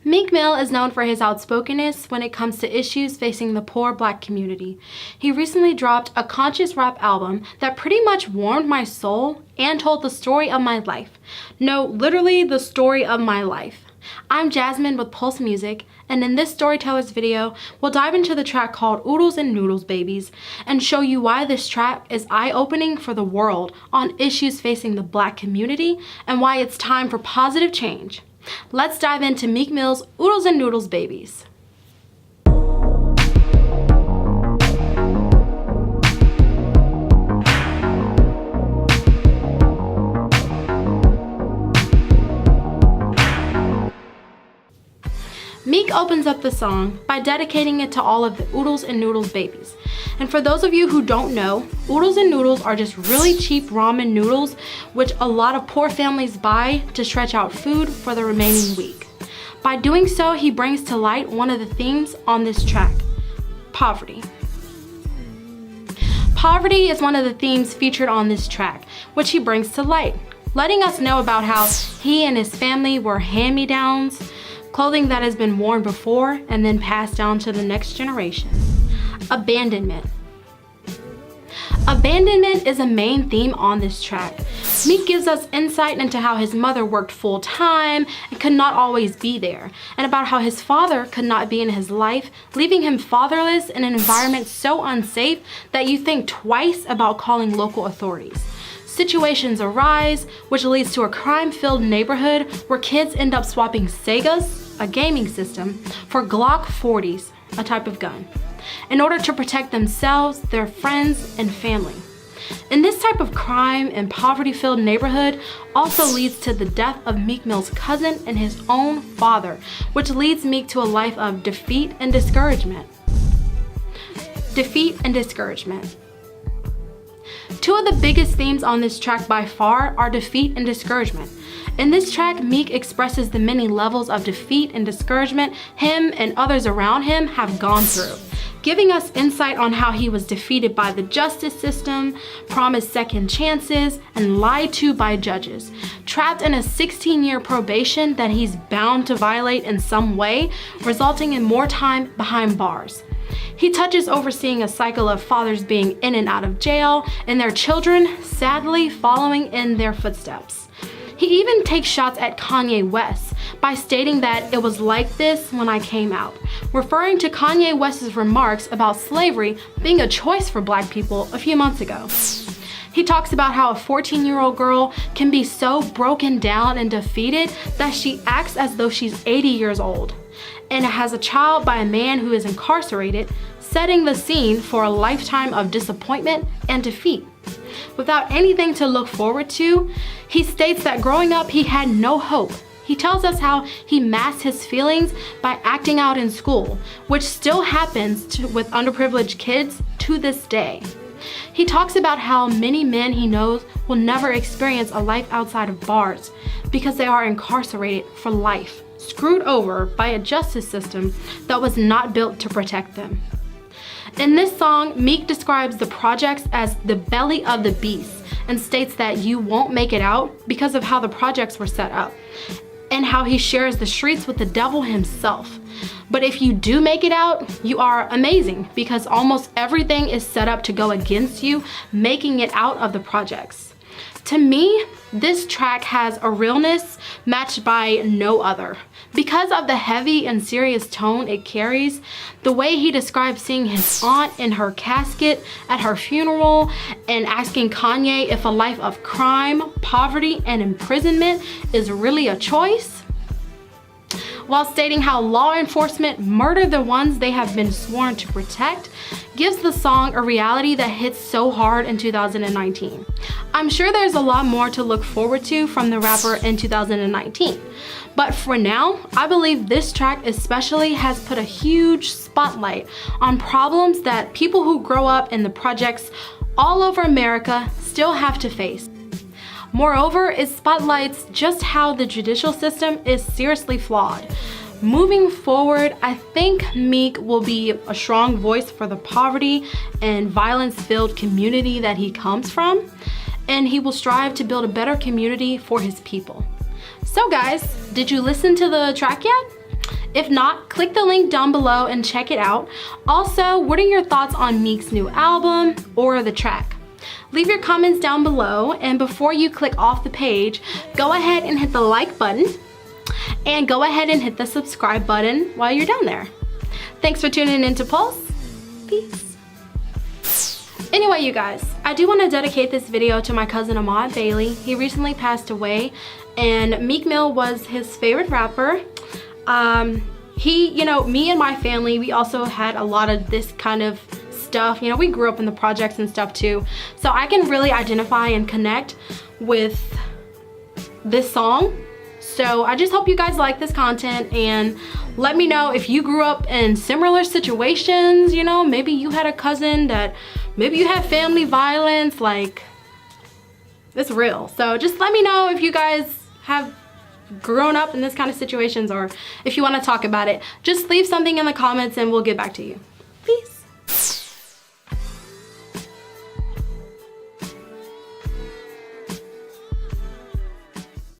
Meek Mill is known for his outspokenness when it comes to issues facing the poor Black community. He recently dropped a conscious rap album that pretty much warmed my soul and told the story of my life. No, literally the story of my life. I'm Jasmine with Pulse Music, and in this Storytellers video, we'll dive into the track called Oodles and Noodles Babies and show you why this track is eye-opening for the world on issues facing the Black community and why it's time for positive change. Let's dive into Meek Mill's Oodles and Noodles Babies. Meek opens up the song by dedicating it to all of the Oodles and Noodles babies. And for those of you who don't know, Oodles and Noodles are just really cheap ramen noodles which a lot of poor families buy to stretch out food for the remaining week. By doing so, he brings to light one of the themes on this track, poverty. Poverty is one of the themes featured on this track, which he brings to light, letting us know about how he and his family were hand-me-downs, clothing that has been worn before and then passed down to the next generation. Abandonment. Abandonment is a main theme on this track. Meek gives us insight into how his mother worked full-time and could not always be there, and about how his father could not be in his life, leaving him fatherless in an environment so unsafe that you think twice about calling local authorities. Situations arise, which leads to a crime-filled neighborhood where kids end up swapping Segas, a gaming system, for Glock 40s, a type of gun, in order to protect themselves, their friends, and family. And this type of crime and poverty-filled neighborhood also leads to the death of Meek Mill's cousin and his own father, which leads Meek to a life of defeat and discouragement. Defeat and discouragement. Two of the biggest themes on this track by far are defeat and discouragement. In this track, Meek expresses the many levels of defeat and discouragement him and others around him have gone through, giving us insight on how he was defeated by the justice system, promised second chances, and lied to by judges, trapped in a 16-year probation that he's bound to violate in some way, resulting in more time behind bars. He touches overseeing a cycle of fathers being in and out of jail and their children sadly following in their footsteps. He even takes shots at Kanye West by stating that it was like this when I came out, referring to Kanye West's remarks about slavery being a choice for Black people a few months ago. He talks about how a 14-year-old girl can be so broken down and defeated that she acts as though she's 80 years old, and has a child by a man who is incarcerated, setting the scene for a lifetime of disappointment and defeat. Without anything to look forward to, he states that growing up he had no hope. He tells us how he masked his feelings by acting out in school, which still happens with underprivileged kids to this day. He talks about how many men he knows will never experience a life outside of bars because they are incarcerated for life, screwed over by a justice system that was not built to protect them. In this song, Meek describes the projects as the belly of the beast and states that you won't make it out because of how the projects were set up, and how he shares the streets with the devil himself. But if you do make it out, you are amazing because almost everything is set up to go against you making it out of the projects. To me, this track has a realness matched by no other. Because of the heavy and serious tone it carries, the way he describes seeing his aunt in her casket at her funeral and asking Kanye if a life of crime, poverty, and imprisonment is really a choice, while stating how law enforcement murder the ones they have been sworn to protect, gives the song a reality that hits so hard in 2019. I'm sure there's a lot more to look forward to from the rapper in 2019, but for now, I believe this track especially has put a huge spotlight on problems that people who grow up in the projects all over America still have to face. Moreover, it spotlights just how the judicial system is seriously flawed. Moving forward, I think Meek will be a strong voice for the poverty and violence-filled community that he comes from, and he will strive to build a better community for his people. So guys, did you listen to the track yet? If not, click the link down below and check it out. Also, what are your thoughts on Meek's new album or the track? Leave your comments down below, and before you click off the page, go ahead and hit the like button and go ahead and hit the subscribe button while you're down there. Thanks for tuning in to Pulse. Peace. Anyway, you guys, I do want to dedicate this video to my cousin Ahmad Bailey. He recently passed away, and Meek Mill was his favorite rapper. Me and my family, we also had a lot of this kind of stuff. You know, we grew up in the projects and stuff too. So I can really identify and connect with this song. So I just hope you guys like this content, and let me know if you grew up in similar situations. You know, maybe you had a cousin that, maybe you had family violence, like, it's real. So just let me know if you guys have grown up in this kind of situations, or if you want to talk about it. Just leave something in the comments and we'll get back to you. Peace.